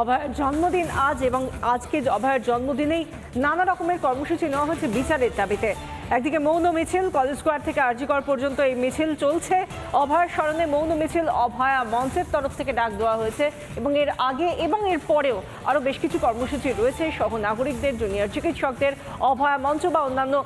অভয়ের জন্মদিন আজ এবং আজকে অভয়ের জন্মদিনেই নানা রকমের কর্মসূচি নেওয়া হচ্ছে বিচারের দাবিতে। একদিকে মৌন মিছিল, কলেজ স্কোয়ার থেকে আরজি কর পর্যন্ত এই মিছিল চলছে। অভয়ের স্মরণে মৌন মিছিল অভয়া মঞ্চের তরফ থেকে ডাক দেওয়া হয়েছে এবং এর আগে এবং এর পরেও আরও বেশ কিছু কর্মসূচি রয়েছে। সহ নাগরিকদের, জুনিয়র চিকিৎসকদের, অভয়া মঞ্চ বা অন্যান্য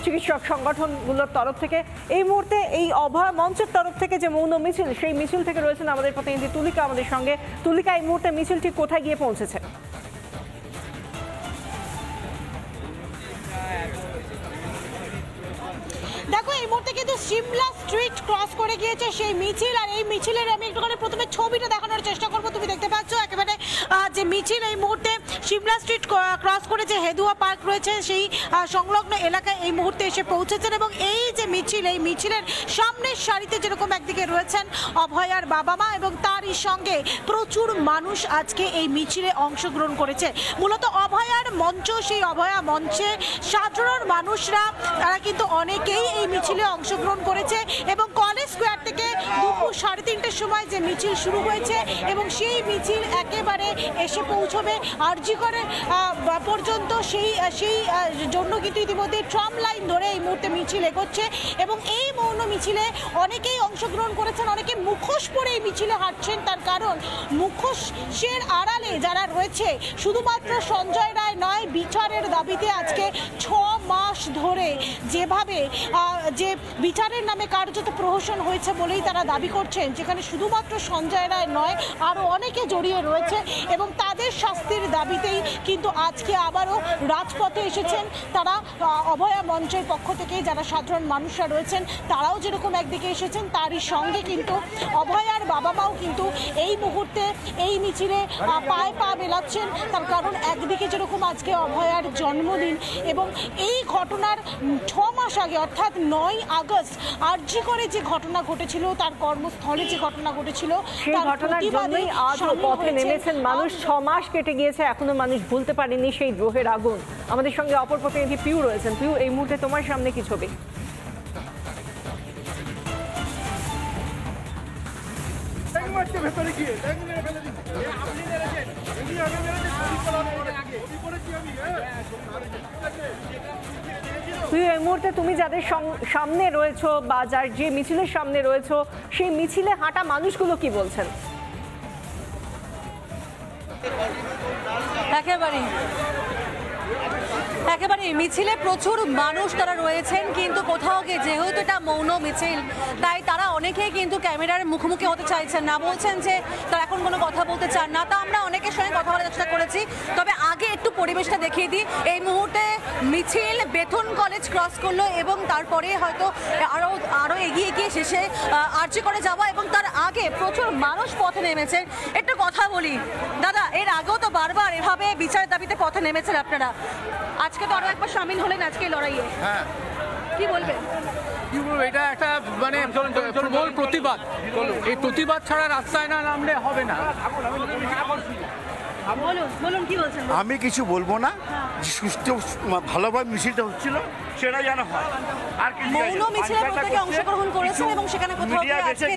চিকিৎসক সংগঠনগুলোর তরফ থেকে এই মুহূর্তে এই অভয়া মঞ্চের তরফ থেকে যে মৌন মিছিল, সেই মিছিল থেকে রয়েছেন আমাদের প্রতিনিধি তুলিকা আমাদের সঙ্গে। তুলিকা, এই মুহূর্তে মিছিলটি কোথায় গিয়ে পৌঁছেছে? দেখো, এই মুহূর্তে কিন্তু সিমলা স্ট্রিট ক্রস করে গিয়েছে সেই মিছিল। আর এই মিছিলের আমি একটুখানি প্রথমে ছবিটা দেখানোর চেষ্টা করবো। তুমি দেখতে পাচ্ছ একেবারে যে মিছিল এই মুহূর্তে সিমলা স্ট্রিট ক্রস করে যে হেদুয়া পার্ক রয়েছে সেই সংলগ্ন এলাকায় এই মুহূর্তে এসে পৌঁছেছেন। এবং এই যে মিছিল, এই মিছিলের সামনের সারিতে যেরকম একদিকে রয়েছেন অভয়ার বাবা মা এবং তারই সঙ্গে প্রচুর মানুষ আজকে এই মিছিলে অংশগ্রহণ করেছে। মূলত অভয়ার মঞ্চ, সেই অভয়া মঞ্চে সাধারণ মানুষরা তারা কিন্তু অনেকেই এই মিছিলে অংশগ্রহণ করেছে এবং কলেজ স্কোয়ার থেকে দুপুর 3:30টার সময় যে মিছিল শুরু হয়েছে এবং সেই মিছিল একেবারে এসে পৌঁছবে আরজি করে পর্যন্ত। সেই জন্য কিন্তু ইতিমধ্যে ট্রাম লাইন ধরে এই মুহূর্তে মিছিল এগোচ্ছে এবং এই মৌন মিছিলে অনেকেই অংশগ্রহণ করেছেন, অনেকে মুখোশ পরে এই মিছিলে হাঁটছেন। তার কারণ মুখোশের আড়ালে যারা রয়েছে শুধুমাত্র সঞ্জয় রায় নয়, বিচারের দাবিতে আজকে 6 মাস ধরে যেভাবে যে বিচারের নামে কার্যত প্রহসন হয়েছে বলেই তারা দাবি করছেন, যেখানে শুধুমাত্র সঞ্জয় রায় নয় আরও অনেকে জড়িয়ে রয়েছে এবং তাদের শাস্তির দাবিতেই কিন্তু আজকে আবারও রাজপথে এসেছেন তারা। অভয়া মঞ্চের পক্ষ থেকে যারা সাধারণ মানুষরা রয়েছেন তারাও যেরকম একদিকে এসেছেন, তারই সঙ্গে কিন্তু অভয়ার বাবা মাও কিন্তু এই মুহূর্তে এই মিছিলে পায়ে পা মেলাচ্ছেন। তার কারণ একদিকে যেরকম আজকে অভয়ার জন্মদিন এবং এই ঘটনার 6 মাস আগে অর্থাৎ 9 আগস্ট আরজি করে যে ঘটনা ঘটেছিল, তার কর্মস্থলে যে ঘটনা ঘটেছিল, সেই ঘটনার জন্যই আজ পথে নেমেছেন মানুষ। 6 মাস কেটে গিয়েছে, এখনো মানুষ ভুলতে পারেনি সেই দ্রোহের আগুন। আমাদের সঙ্গে অপর প্রতিনিধি পিউ রয়েছেন। পিউ, এই মুহূর্তে তোমার সামনে কি ছবি? এই মুহূর্তে তুমি যাদের সামনে রয়েছো বা যার যে মিছিলের সামনে রয়েছো, সেই মিছিলে হাঁটা মানুষগুলো কি বলছেন? একেবারে মিছিলে প্রচুর মানুষ তারা রয়েছেন, কিন্তু কোথাও গিয়ে যেহেতু এটা মৌন মিছিল তাই তারা অনেকেই কিন্তু ক্যামেরার মুখোমুখি হতে চাইছেন না, বলছেন যে তারা এখন কোনো কথা বলতে চান না। তা আমরা অনেকের সঙ্গে কথা বলার চেষ্টা করেছি, তবে আগে একটু পরিবেশটা দেখিয়ে দিই। এই মুহূর্তে মিছিল বেথুন কলেজ ক্রস করলো এবং তারপরে হয়তো আরও এগিয়ে গিয়ে শেষে আরজি করে যাওয়া এবং তার আগে প্রচুর মানুষ পথে নেমেছেন। একটু কথা বলি দাদা, এর আগেও তো বারবার এভাবে বিচারের দাবিতে পথে নেমেছেন আপনারা, আজকে তো আরো একবার সামিল হলেন আজকে লড়াইয়ে। হ্যাঁ, কি বলবেন? এটা একটা মানে প্রবল প্রতিবাদ। এই প্রতিবাদ ছাড়া রাস্তায় না নামলে হবে না। বলুন কি বলছেন? আমি কিছু বলবো না, সুষ্ঠু ভালোভাবে মিছিলটা হচ্ছিল সেটা যেন হয়। আর মৌন মিছিলে প্রত্যেকে অংশগ্রহণ করেছেন এবং সেখানে কোথাও আজকে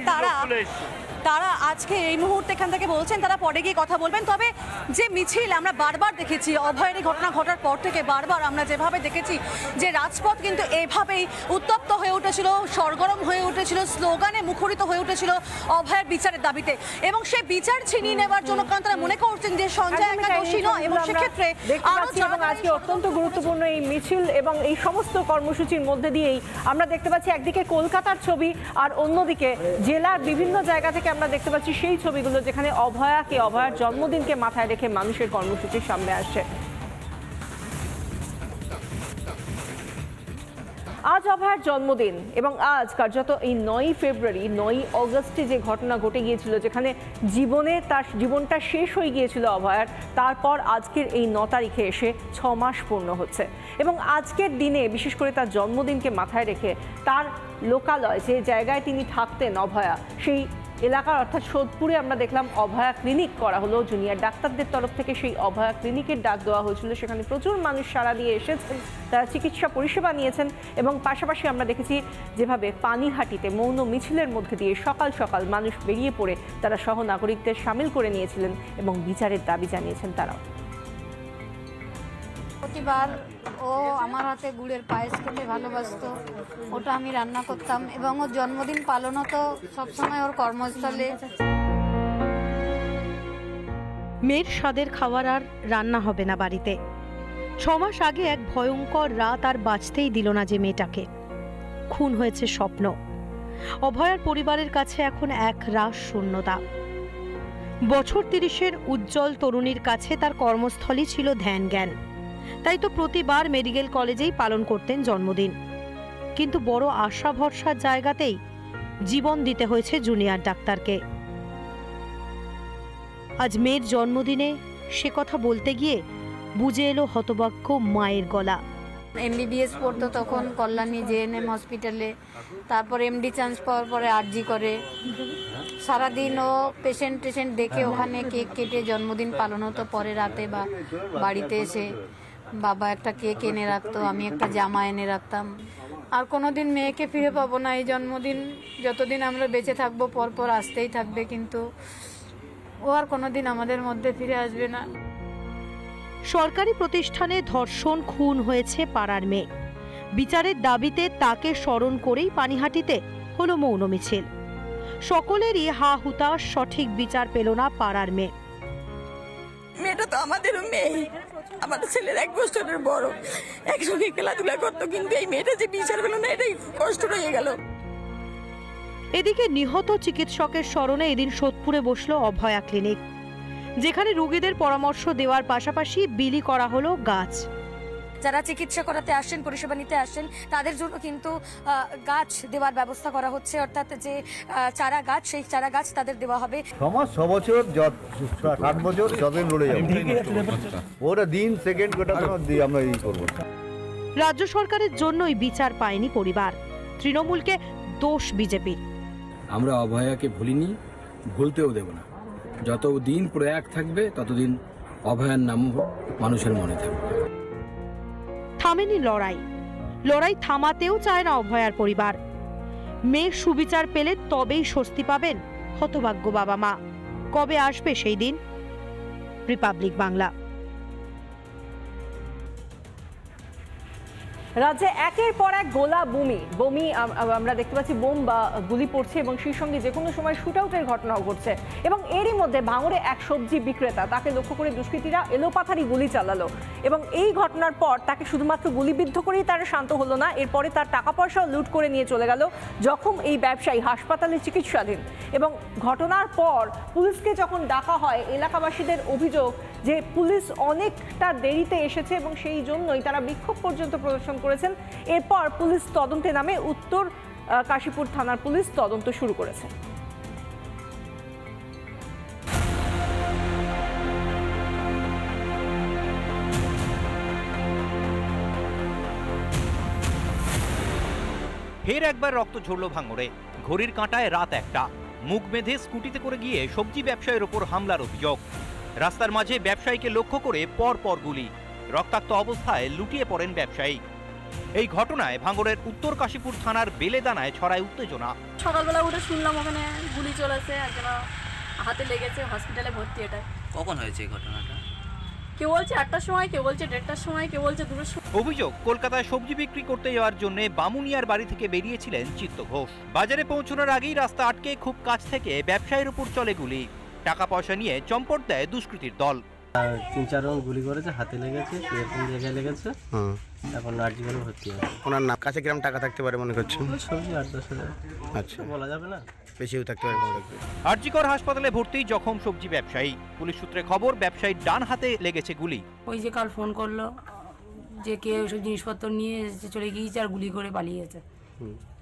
তারা আজকে এই মুহূর্তে এখান থেকে বলছেন তারা পরে গিয়ে কথা বলবেন। তবে যে মিছিল আমরা বারবার দেখেছি অভয়ের এই ঘটনা ঘটার পর থেকে, বারবার আমরা যেভাবে দেখেছি যে রাজপথ কিন্তু এভাবেই উত্তপ্ত হয়ে উঠেছিল, সরগরম হয়ে উঠেছিল, স্লোগানে মুখরিত হয়ে উঠেছিল অভয়ের বিচারের দাবিতে এবং সে বিচার ছিনিয়ে নেওয়ার জন্য, কারণ তারা মনে করছেন যে সঞ্জয় একা দোষী নয় এবং সেক্ষেত্রে আজকে অত্যন্ত গুরুত্বপূর্ণ এই মিছিল এবং এই সমস্ত কর্মসূচির মধ্যে দিয়েই আমরা দেখতে পাচ্ছি একদিকে কলকাতার ছবি আর অন্যদিকে জেলার বিভিন্ন জায়গা থেকে আমরা দেখতে পাচ্ছি সেই ছবিগুলো যেখানে অভয়ার জন্মদিনকে মাথায় রেখে মানুষের কর্মসূচির সামনে আসছে। আজ অভয়ার জন্মদিন এবং আজ কার্যত এই 9 ফেব্রুয়ারি 9 অগস্টে যে ঘটনা ঘটে গিয়েছিল, যেখানে তার জীবনটা শেষ হয়ে গিয়েছিল অভয়ার, তারপর আজকের এই 9 তারিখে এসে 6 মাস পূর্ণ হচ্ছে এবং আজকের দিনে বিশেষ করে তার জন্মদিনকে মাথায় রেখে তার লোকালয়, যে জায়গায় তিনি থাকতেন অভয়া, সেই এলাকার অর্থাৎ সোদপুরে আমরা দেখলাম অভয়া ক্লিনিক করা হলো জুনিয়র ডাক্তারদের তরফ থেকে। সেই অভয়া ক্লিনিকের ডাক দেওয়া হয়েছিল, সেখানে প্রচুর মানুষ সাড়া দিয়ে এসেছেন, তারা চিকিৎসা পরিষেবা নিয়েছেন। এবং পাশাপাশি আমরা দেখেছি যেভাবে পানিহাটিতে মৌন মিছিলের মধ্যে দিয়ে সকাল সকাল মানুষ বেরিয়ে পড়ে তারা সহ নাগরিকদের সামিল করে নিয়েছিলেন এবং বিচারের দাবি জানিয়েছেন তারাও। প্রতিবার ও আমার হাতে গুড়ের পায়েস খেতে ভালোবাসতো, ওটা আমি রান্না করতাম এবং ওর জন্মদিন পালনও তো সবসময় ওর কর্মস্থলে। মেয়ের স্বাদের খাবার আর রান্না হবে না বাড়িতে। 6 মাস আগে এক ভয়ঙ্কর রাত আর বাঁচতেই দিল না যে মেয়েটাকে। খুন হয়েছে স্বপ্ন। অভয়ার পরিবারের কাছে এখন এক রাশ শূন্যতা। বছর 30-এর উজ্জ্বল তরুণীর কাছে তার কর্মস্থলই ছিল ধ্যান জ্ঞান, তাই তো প্রতিবার মেডিকেল কলেজেই পালন করতেন জন্মদিন। কিন্তু বড় আশা ভরসার জায়গাতেই জীবন দিতে হয়েছে জুনিয়র ডাক্তারকে। আজ মেয়ের জন্মদিনে সে কথা বলতে গিয়ে বুঝে এলো হতবাক্য মায়ের গলা। MBBS পড়তো তখন কল্যাণী JNM হসপিটালে, তারপর MD চান্স পাওয়ার পরে RG করে। সারাদিন ও পেশেন্ট দেখে ওখানে কেক কেটে জন্মদিন পালন হতো। পরে রাতে বা বাড়িতে এসে বাবা একটা কেক এনে রাখতো, আমি একটা জামা এনে রাখতাম। আর কোনোদিন মেয়েকে ফিরে পাবো না। এই জন্মদিন যতদিন আমরা বেঁচে থাকবো পরপর আসতেই থাকবে, কিন্তু ও আর কোনোদিন আমাদের মধ্যে ফিরে আসবে না। সরকারি প্রতিষ্ঠানে ধর্ষণ খুন হয়েছে পাড়ার মেয়ে। বিচারের দাবিতে তাকে স্মরণ করেই পানিহাটিতে হলো মৌন মিছিল। সকলেরই হা হুতাশ, সঠিক বিচার পেল না পাড়ার মেয়ে। মেয়েটা তো আমাদেরও মেয়ে, আমাদের ছেলের 1 বছরের বড়, একসঙ্গে খেলাধুলা করতো, কিন্তু এই মেয়েটা যে বিচার পেল না, এটাই কষ্ট রয়ে গেল। এদিকে নিহত চিকিৎসকের স্মরণে এদিন সোদপুরে বসলো অভয়া ক্লিনিক, যেখানে রোগীদের পরামর্শ দেওয়ার পাশাপাশি বিলি করা হলো গাছ। যারা চিকিৎসা করাতে আসেন, পরিষেবা নিতে আসেন, তাদের জন্য কিন্তু গাছ দেওয়ার ব্যবস্থা করা হচ্ছে। অর্থাৎ যে চারা গাছ, সেই চারা গাছ তাদের দেওয়া হবে। 6 বছর 60 বছর যতদিন লড়ে যাবে, ওরা দিন সেকেন্ড গোটা আমরা এই করবো। রাজ্য সরকারের জন্যই বিচার পায়নি পরিবার, তৃণমূলকে দোষ বিজেপির। আমরা অভয়াকে ভুলিনি, ভুলতেও দেব না। যতদিন প্রয়াগ থাকবে ততদিন অভয়ার নাম মানুষের মনে থাকবে। থামেনি লড়াই থামাতেও চায় না অভয়ার পরিবার। মেয়ের সুবিচার পেলে তবেই স্বস্তি পাবেন হতভাগ্য বাবা মা। কবে আসবে সেই দিন? রিপাবলিক বাংলা। রাজ্যে একের পর এক গোলা বমি আমরা দেখতে পাচ্ছি, বোম বা গুলি পড়ছে এবং সেই সঙ্গে যে কোনো সময় শুট আউটের ঘটনাও ঘটছে। এবং এরই মধ্যে ভাঙড়ে এক সবজি বিক্রেতা, তাকে লক্ষ্য করে দুষ্কৃতীরা এলোপাথারি গুলি চালালো এবং এই ঘটনার পর তাকে শুধুমাত্র গুলিবিদ্ধ করেই তারা শান্ত হলো না, এরপরে তার টাকা পয়সাও লুট করে নিয়ে চলে গেল। জখম এই ব্যবসায়ী হাসপাতালে চিকিৎসাধীন। এবং ঘটনার পর পুলিশকে যখন ডাকা হয়, এলাকাবাসীদের অভিযোগ যে পুলিশ অনেকটা দেরিতে এসেছে এবং সেই জন্যই তারা বিক্ষোভ পর্যন্ত প্রদর্শন করেছেন। এরপর পুলিশ তদন্তে নামে উত্তর কাশীপুর থানার পুলিশ তদন্ত শুরু করেছে। ফের একবার রক্ত ঝরল ভাঙড়ে। ঘড়ির কাঁটায় রাত 1টা। মুখ বেঁধে স্কুটিতে করে গিয়ে সবজি ব্যবসায়ীর ওপর হামলার অভিযোগ। রাস্তার মাঝে ব্যবসায়ীকে লক্ষ্য করে পর গুলি। রক্তাক্ত অবস্থায় লুটিয়ে পড়েন ব্যবসায়ী। এই ঘটনায় ভাঙড়ের উত্তর কাশীপুর থানার বেলেদানায় ছড়ায় উত্তেজনা। সকালবেলা উঠে শুনলাম ওখানে গুলি চলেছে, একজন হাতে লেগেছে, হসপিটালে ভর্তি। এটা কখন হয়েছে এই ঘটনাটা? কেউ বলছে 8টার সময়, কেউ বলছে 1:30টার সময়, কেউ বলছে 2টার সময়। অভিযোগ, কলকাতায় সবজি বিক্রি করতে যাওয়ার জন্য বামুনিয়ার বাড়ি থেকে বেরিয়েছিলেন চিত্ত ঘোষ। বাজারে পৌঁছানোর আগেই রাস্তা আটকে খুব কাছ থেকে ব্যবসায়ীর উপর চলে গুলি। টাকা পয়সা নিয়ে চম্পট দেয় দুষ্কৃতীর দল। 3-4 রাউন্ড গুলি করেছে, হাতে লেগেছে, এরকম জায়গায় লেগেছে। এখন নার্জিগঞ্জে ভর্তি আছে। ওনার নাম কাছে কিরকম টাকা থাকতে পারে মনে করছেন? সবজি 8-10 হাজার। আচ্ছা, বলা যাবে না, বেশিও থাকতে পারে। আরজিকর হাসপাতালে ভর্তি জখম সবজি ব্যবসায়ী। পুলিশ সূত্রে খবর, ব্যবসায়ীর ডান হাতে লেগেছে গুলি। ওই যে কাল ফোন করলো যে কেউ সব জিনিসপত্র নিয়ে চলে গিয়েছে আর গুলি করে পালিয়েছে।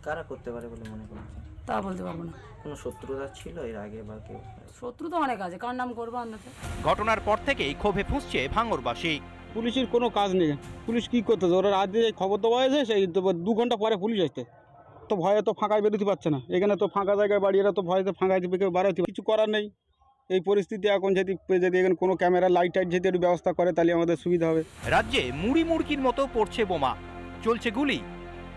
কারা করতে পারে বলে মনে করছেন? তা বলতে পারবো না। কোনো শত্রুতা ছিল এর আগে বা কেউ? শত্রু তো অনেক আছে, কার নাম করবো আন্দাজে। ঘটনার পর থেকেই ক্ষোভে ফুঁসছে ভাঙড়বাসী। পুলিশের কোনো কাজ নেই। পুলিশ কি করতেছে? ওরা রাত দিয়ে খবর দেওয়া হয়েছে, সেই 2 ঘন্টা পরে পুলিশ আসতে, তো ভয়ে তো ফাঁকায় বেরোতে পারছে না, এখানে তো ফাঁকা জায়গায় বাড়ি, এরা তো ভয়ে ফাঁকায় কেউ বাড়াতে কিছু করার নেই। এই পরিস্থিতি এখন যদি এখানে কোনো ক্যামেরা লাইট টাইট যদি একটু ব্যবস্থা করে তাহলে আমাদের সুবিধা হবে। রাজ্যে মুড়ি মুড়কির মতো পড়ছে বোমা, চলছে গুলি।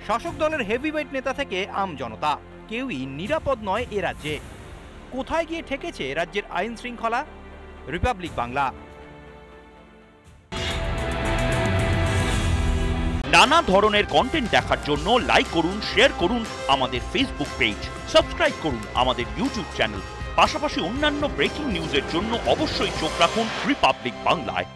শাসক দলের হেভিওয়েট নেতা থেকে আম জনতা কেউই নিরাপদ নয় এ রাজ্যে। কোথায় গিয়ে ঠেকেছে রাজ্যের আইন শৃঙ্খলা? রিপাবলিক বাংলা। নানা ধরনের কন্টেন্ট দেখার জন্য লাইক করুন, শেয়ার করুন আমাদের ফেসবুক পেজ, সাবস্ক্রাইব করুন আমাদের ইউটিউব চ্যানেল। পাশাপাশি অন্যান্য ব্রেকিং নিউজের জন্য অবশ্যই চোখ রাখুন রিপাবলিক বাংলায়।